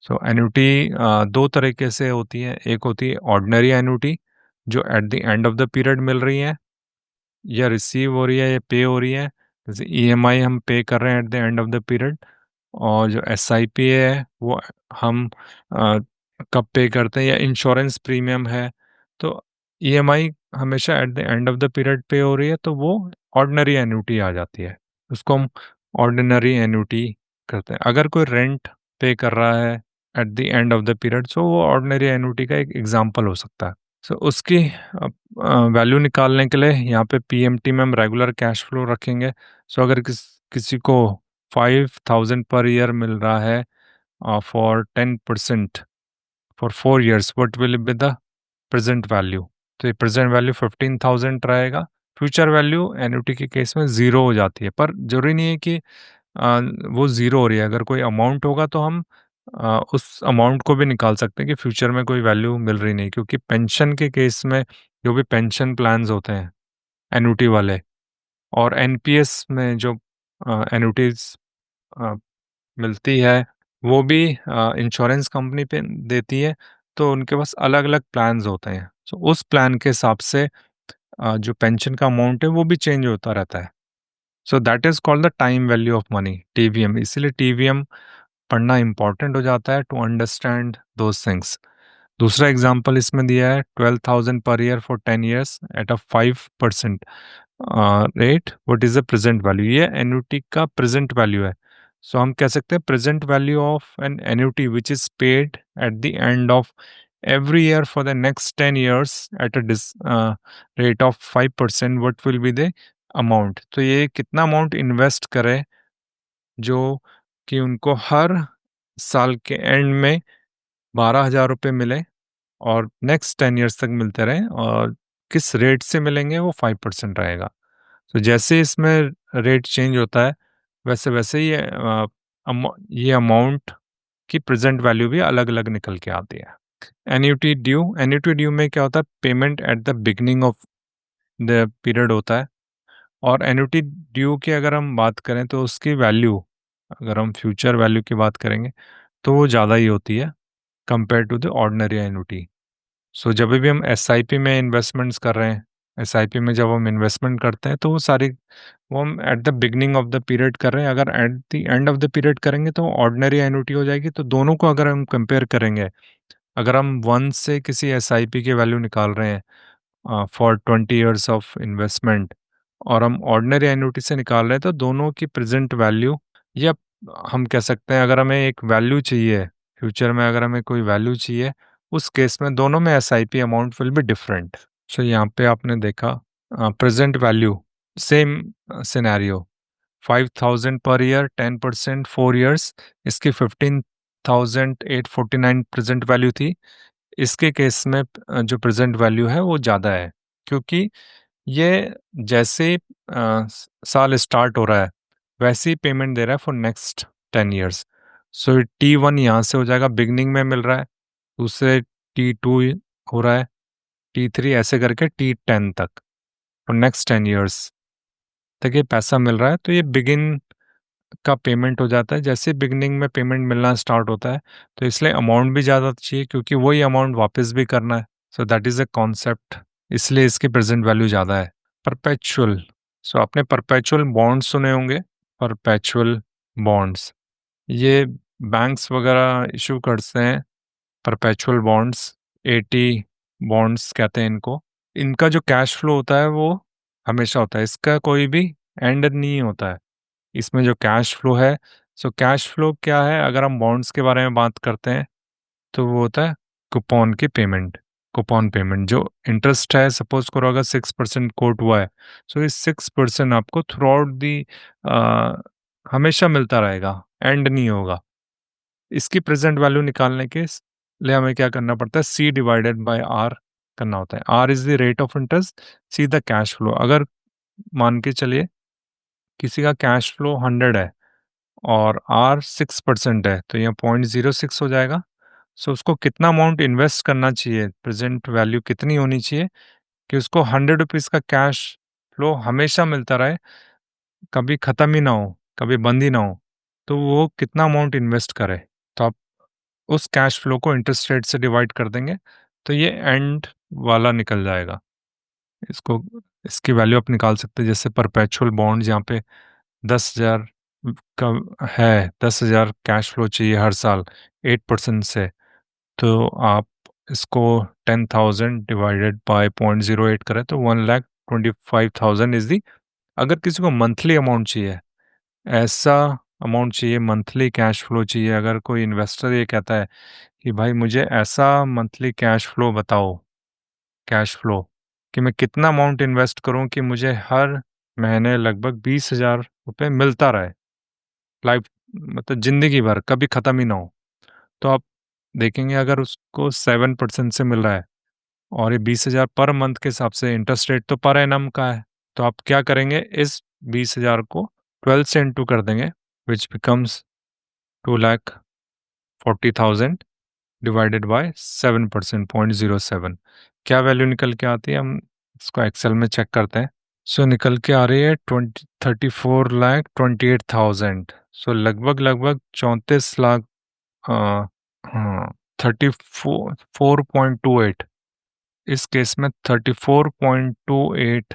सो एन्युटी दो तरीके से होती है। एक होती है ऑर्डिनरी एन्युटी, जो at the end of the period मिल रही है, या रिसीव हो रही है, या पे हो रही है। जैसे ईएमआई हम पे कर रहे हैं eight the end of the period, और जो एसआईपी है वो हम कब पे करते हैं, या इंश्योरेंस प्रीमियम है। तो ईएमआई हमेशा eight the end of the period पे हो रही है, तो वो ऑर्डिनरी एन्युटी आ जाती है, उसको हम ऑर्डिनरी एन्युटी करते हैं। अगर कोई रेंट पे कर रहा है at the end of the period, so वो ऑर्डिनरी एन्युटी का एक एग्जाम्पल हो सकता है। सो उसकी वैल्यू निकालने के लिए यहाँ पे पीएमटी में हम रेगुलर कैश फ्लो रखेंगे। सो अगर किसी को 5,000 पर ईयर मिल रहा है for 10% for 4 years, what will be the present value? तो ये प्रेजेंट वैल्यू 15,000 रहेगा। फ्यूचर वैल्यू एन्युटी के केस में ज़ीरो हो जाती है, पर जरूरी नहीं है कि वो ज़ीरो हो रही है। अगर कोई अमाउंट होगा तो हम उस अमाउंट को भी निकाल सकते हैं कि फ्यूचर में कोई वैल्यू मिल रही नहीं, क्योंकि पेंशन के केस में जो भी पेंशन प्लान्स होते हैं एन्युटी वाले, और एनपीएस में जो एन्युटीज मिलती है, वो भी इंश्योरेंस कंपनी पे देती है। तो उनके पास अलग अलग प्लान्स होते हैं, तो उस प्लान के हिसाब से जो पेंशन का अमाउंट है वो भी चेंज होता रहता है। So that is called the time value of money, TVM. इसीलिए टीवीएम पढ़ना इंपॉर्टेंट हो जाता है टू अंडरस्टैंड दोज थिंग्स। दूसरा एग्जांपल इसमें दिया है 12,000 per year for 10 years at a 5% rate, what is the present value? ये एन्युटी का प्रेजेंट वैल्यू है। सो हम कह सकते हैं present value of an annuity which is paid at the end of every year for the next 10 years at a rate of 5%, what will be the amount? तो ये कितना अमाउंट इन्वेस्ट करे जो कि उनको हर साल के एंड में 12,000 रुपये मिले, और नेक्स्ट 10 years तक मिलते रहे, और किस रेट से मिलेंगे वो 5% रहेगा। तो जैसे इसमें रेट चेंज होता है, वैसे वैसे ये अमाउंट की प्रेजेंट वैल्यू भी अलग अलग निकल के आती है। एन्युटी ड्यू में क्या होता है? Payment at the beginning of the period होता है। और एन्युटी ड्यू की अगर हम बात करें तो उसकी वैल्यू, अगर हम फ्यूचर वैल्यू की बात करेंगे, तो वो ज़्यादा ही होती है compare to the ordinary annuity. So जब भी हम एसआईपी में इन्वेस्टमेंट्स कर रहे हैं, एसआईपी में जब हम इन्वेस्टमेंट करते हैं, तो वो हम at the beginning of the period कर रहे हैं। अगर eight the end of the period करेंगे तो ऑर्डिनरी एन्युटी हो जाएगी। तो दोनों को अगर हम कंपेयर करेंगे, अगर हम वन से किसी एसआईपी की वैल्यू निकाल रहे हैं फॉर 20 years ऑफ इन्वेस्टमेंट, और हम ऑर्डिनरी एन्युटी से निकाल रहे हैं, तो दोनों की प्रेजेंट वैल्यू, या हम कह सकते हैं अगर हमें एक वैल्यू चाहिए फ्यूचर में, अगर हमें कोई वैल्यू चाहिए, उस केस में दोनों में SIP amount will be different. So यहाँ पे आपने देखा present value, same scenario, 5,000 per year 10% 4 years, इसकी 15,849 प्रेजेंट वैल्यू थी। इसके केस में जो प्रेजेंट वैल्यू है वो ज़्यादा है, क्योंकि ये जैसे ही साल स्टार्ट हो रहा है वैसे ही पेमेंट दे रहा है for next 10 years। So T1 यहाँ से हो जाएगा, बिगनिंग में मिल रहा है, दूसरे T2 हो रहा है, T3 ऐसे करके T10 तक और नेक्स्ट 10 years तक ये पैसा मिल रहा है। तो ये बिगिन का पेमेंट हो जाता है जैसे बिगनिंग में पेमेंट मिलना स्टार्ट होता है। तो इसलिए अमाउंट भी ज़्यादा चाहिए क्योंकि वही अमाउंट वापस भी करना है। So that is a concept, इसलिए इसकी प्रेजेंट वैल्यू ज़्यादा है। परपेचुअल, सो आपने परपेचुअल बॉन्ड्स सुने होंगे। परपेचुअल बॉन्ड्स ये बैंक्स वगैरह इशू करते हैं, परपेचुअल बॉन्ड्स, 80 बॉन्ड्स कहते हैं इनको। इनका जो कैश फ्लो होता है वो हमेशा होता है, इसका कोई भी एंड नहीं होता है। इसमें जो कैश फ्लो है, सो कैश फ्लो क्या है, अगर हम बॉन्ड्स के बारे में बात करते हैं तो वो होता है कूपन की पेमेंट। कूपन पेमेंट जो इंटरेस्ट है, सपोज करो अगर 6% कोट हुआ है, सो इस 6% आपको थ्रू आउट दी हमेशा मिलता रहेगा, एंड नहीं होगा। इसकी प्रेजेंट वैल्यू निकालने के लिए हमें क्या करना पड़ता है, C डिवाइडेड बाय आर करना होता है। R is the rate of interest, C the cash flow. अगर मान के चलिए किसी का कैश फ्लो 100 है और आर 6% है तो यह 0.06 हो जाएगा। सो उसको कितना अमाउंट इन्वेस्ट करना चाहिए, प्रेजेंट वैल्यू कितनी होनी चाहिए कि उसको 100 रुपीज़ का कैश फ्लो हमेशा मिलता रहे, कभी ख़त्म ही ना हो, कभी बंद ही ना हो। तो वो कितना अमाउंट इन्वेस्ट करे, तो आप उस कैश फ्लो को इंटरेस्ट रेट से डिवाइड कर देंगे तो ये एंड वाला निकल जाएगा। इसको, इसकी वैल्यू आप निकाल सकते हैं। जैसे परपेचुअल बॉन्ड यहाँ पे 10,000 का है, 10,000 कैश फ्लो चाहिए हर साल 8% से, तो आप इसको 10,000 डिवाइडेड बाय 0.08 करें तो 1,25,000 इज दी। अगर किसी को मंथली अमाउंट चाहिए, ऐसा अमाउंट चाहिए, मंथली कैश फ्लो चाहिए, अगर कोई इन्वेस्टर ये कहता है कि भाई मुझे ऐसा मंथली कैश फ्लो बताओ, कैश फ्लो कि मैं कितना अमाउंट इन्वेस्ट करूं कि मुझे हर महीने लगभग 20,000 रुपये मिलता रहे, लाइफ मतलब जिंदगी भर कभी ख़त्म ही ना हो। तो आप देखेंगे अगर उसको 7% से मिल रहा है और ये 20,000 पर मंथ के हिसाब से, इंटरेस्ट रेट तो पर एनम का है, तो आप क्या करेंगे, इस 20,000 को 12 से इंटू कर देंगे, विच बिकम्स 2,40,000 डिवाइडेड बाय 7%, 0.07। क्या वैल्यू निकल के आती है, हम इसको एक्सेल में चेक करते हैं। सो निकल के आ रही है 34,28,000। सो लगभग लगभग 34 लाख, हाँ 34.28, इस केस में 34.28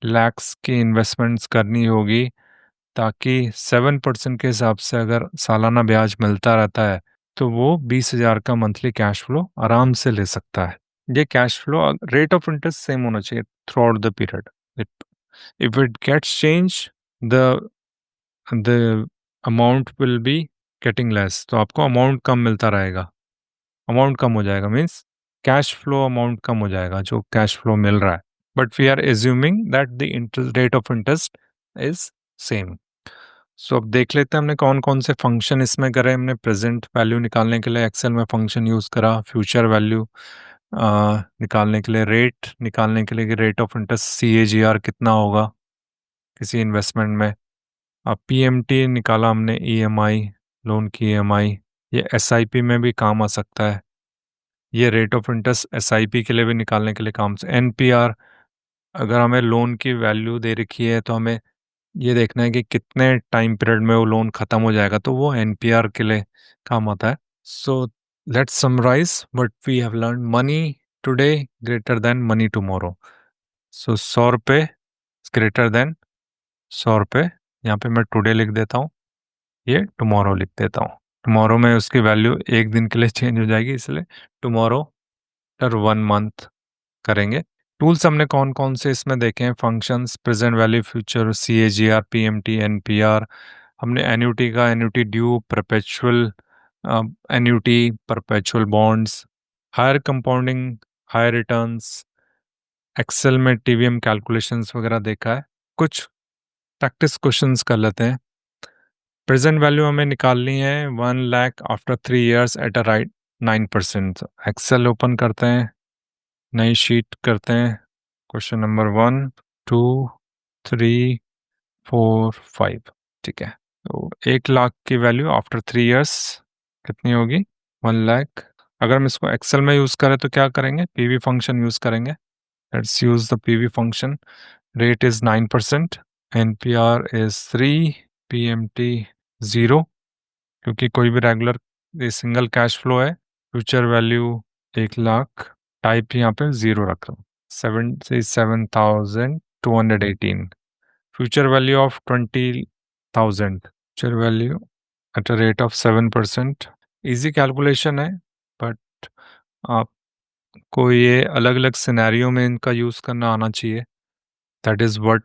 लैक्स की इन्वेस्टमेंट्स करनी होगी ताकि 7% के हिसाब से अगर सालाना ब्याज मिलता रहता है तो वो 20,000 का मंथली कैश फ्लो आराम से ले सकता है। ये cash flow rate of interest same होना चाहिए throughout the period. If it gets change, the the amount will be getting less, तो आपको अमाउंट कम मिलता रहेगा। अमाउंट कम हो जाएगा मीन्स कैश फ्लो अमाउंट कम हो जाएगा जो कैश फ्लो मिल रहा है, but we are assuming that the interest rate of interest is same. So अब देख लेते हैं हमने कौन कौन से फंक्शन इसमें करे। हमने प्रेजेंट वैल्यू निकालने के लिए एक्सेल में फंक्शन यूज़ करा, फ्यूचर वैल्यू निकालने के लिए, रेट निकालने के लिए कि रेट ऑफ इंटरेस्ट CAGR कितना होगा किसी इन्वेस्टमेंट में। अब PMT निकाला हमने, EMI, लोन की EMI, ये SIP में भी काम आ सकता है। ये रेट ऑफ इंटरेस्ट SIP के लिए भी निकालने के लिए काम से। NPR, अगर हमें लोन की वैल्यू दे रखी है तो हमें ये देखना है कि कितने टाइम पीरियड में वो लोन खत्म हो जाएगा, तो वो NPR के लिए काम आता है। So let's summarize what we have learn. Money today greater than money tomorrow. So 100 रुपये ग्रेटर देन 100 रुपये, यहाँ पे मैं टुडे लिख देता हूँ, ये टुमारो लिख देता हूँ। टुमारो में उसकी वैल्यू एक दिन के लिए चेंज हो जाएगी, इसलिए टुमारो आफ्टर 1 मंथ करेंगे। टूल्स हमने कौन कौन से इसमें देखे हैं, functions, present value, future, CAGR, PMT, NPR। हमने एन्यूटी का, annuity due, perpetual annuity, perpetual bonds, higher compounding, higher returns, Excel में TVM कैलकुलेशंस वगैरह देखा है। कुछ प्रैक्टिस क्वेश्चंस कर लेते हैं। प्रेजेंट वैल्यू हमें निकालनी है 1 lakh after 3 years at a rate 9%। Excel open करते हैं, नई शीट करते हैं, क्वेश्चन नंबर 1, 2, 3, 4, 5। ठीक है, तो 1 लाख की वैल्यू आफ्टर 3 इयर्स कितनी होगी? 1 लाख। अगर हम इसको एक्सेल में यूज करें तो क्या करेंगे? पीवी फंक्शन यूज करेंगे। Let's use the PV function. Rate is 9%, NPR is 3, PMT 0, क्योंकि कोई भी रेगुलर सिंगल कैश फ्लो है। फ्यूचर वैल्यू 1 लाख, टाइप यहाँ पे 0 रख रहा हूँ। 77,218। Future value of 20,000। Future value at a rate of 7%। Easy calculation है, बट आपको ये अलग अलग सिनेरियो में इनका यूज़ करना आना चाहिए। That is what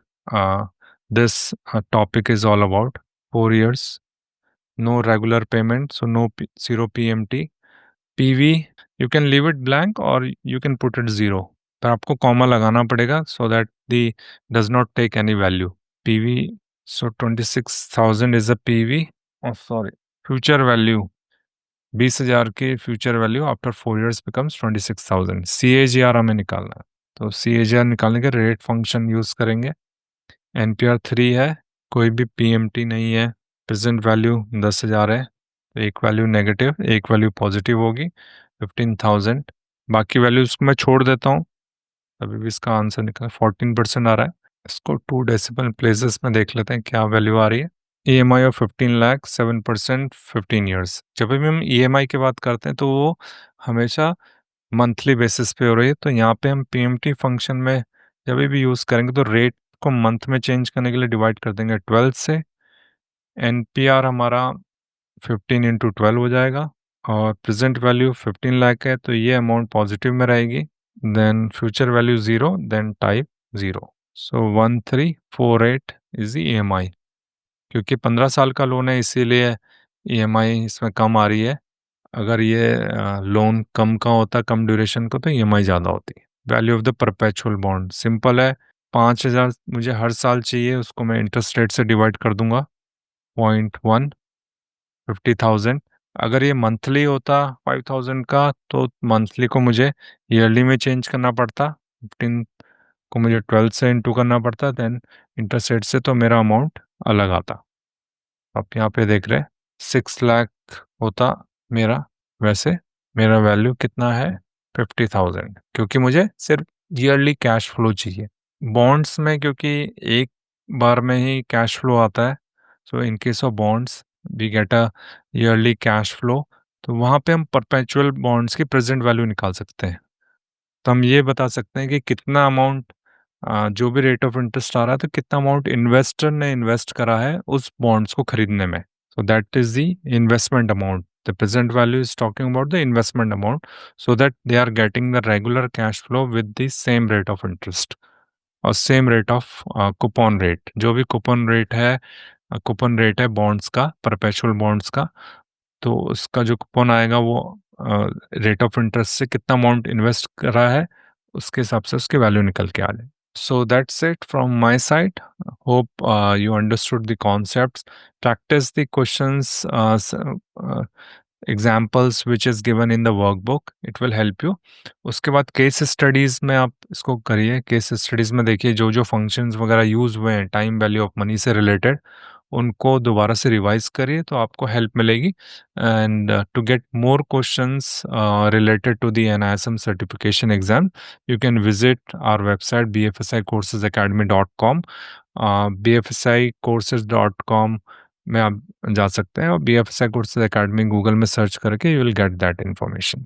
this topic is all about. 4 years, no regular payment, so no 0 PMT. PV, you can leave it blank or you can put it 0, पर आपको कॉमा लगाना पड़ेगा so that the does not take any value. PV, so 26,000 is a PV. Oh, sorry. Future value 20,000 की future value after 4 years becomes 26,000। CAGR हमें निकालना है, तो CAGR निकालने के रेट फंक्शन यूज करेंगे। NPR 3 है, कोई भी PMT नहीं है, प्रेजेंट वैल्यू 10,000 है, तो एक वैल्यू नेगेटिव एक वैल्यू पॉजिटिव होगी 15,000। बाकी वैल्यूज को मैं छोड़ देता हूँ, अभी भी इसका आंसर निकला 14% आ रहा है। इसको 2 डेसिमल प्लेसेस में देख लेते हैं क्या वैल्यू आ रही है। EMI of 15 lakh, 7%, 15 years. जब भी हम EMI की बात करते हैं तो वो हमेशा मंथली बेसिस पे हो रही है, तो यहाँ पे हम PMT फंक्शन में जब भी यूज़ करेंगे तो रेट को मंथ में चेंज करने के लिए डिवाइड कर देंगे 12 से। NPR हमारा 15 × 12 हो जाएगा, और प्रेजेंट वैल्यू 15 लाख है, तो ये अमाउंट पॉजिटिव में रहेगी। Then future value 0, then type 0। So 1348 is the EMI। क्योंकि 15 साल का लोन है इसीलिए EMI इसमें कम आ रही है। अगर ये लोन कम का होता, कम ड्यूरेशन का, तो EMI ज़्यादा होती। Value of the perpetual bond simple है, 5,000 मुझे हर साल चाहिए, उसको मैं इंटरेस्ट रेट से डिवाइड कर दूंगा 0.1, 50,000। अगर ये मंथली होता 5,000 का, तो मंथली को मुझे ईयरली में चेंज करना पड़ता, 15 को मुझे 12 से इंटू करना पड़ता, देन इंटरेस्ट रेट से तो मेरा अमाउंट अलग आता। आप यहाँ पे देख रहे हैं 6 लाख होता मेरा, वैसे मेरा वैल्यू कितना है 50,000, क्योंकि मुझे सिर्फ ईयरली कैश फ्लो चाहिए। बॉन्ड्स में क्योंकि एक बार में ही कैश फ्लो आता है, so in case of bonds we get a yearly cash flow, तो वहाँ पे हम परपेचुअल बॉन्ड्स की प्रेजेंट वैल्यू निकाल सकते हैं। तो हम ये बता सकते हैं कि कितना अमाउंट, जो भी रेट ऑफ इंटरेस्ट आ रहा है, तो कितना अमाउंट इन्वेस्टर ने इन्वेस्ट करा है उस बॉन्ड्स को खरीदने में। So that is the investment amount. The present value is talking about the investment amount, so that they are getting the regular cash flow with the same rate of interest और same rate of coupon rate. जो भी coupon rate है bonds का, perpetual bonds का, तो उसका जो coupon आएगा वो रेट ऑफ इंटरेस्ट से कितना अमाउंट इन्वेस्ट कर रहा है उसके हिसाब से उसकी वैल्यू निकल के आ जाए। So that's it from my side. Hope you understood the concepts. Practice the questions, examples which is given in the workbook. It will help you. उसके बाद केस स्टडीज़ में आप इसको करिए। केस स्टडीज़ में देखिए जो जो फंक्शंस वगैरह यूज़ हुए हैं टाइम वैल्यू ऑफ मनी से रिलेटेड, उनको दोबारा से रिवाइज करिए तो आपको हेल्प मिलेगी। And to get more questions related to the NISM certification exam, you can visit our website bfsicourses.academy.com। bfsicourses.com में आप जा सकते हैं, और BFSI Courses Academy गूगल में सर्च करके you will get that information.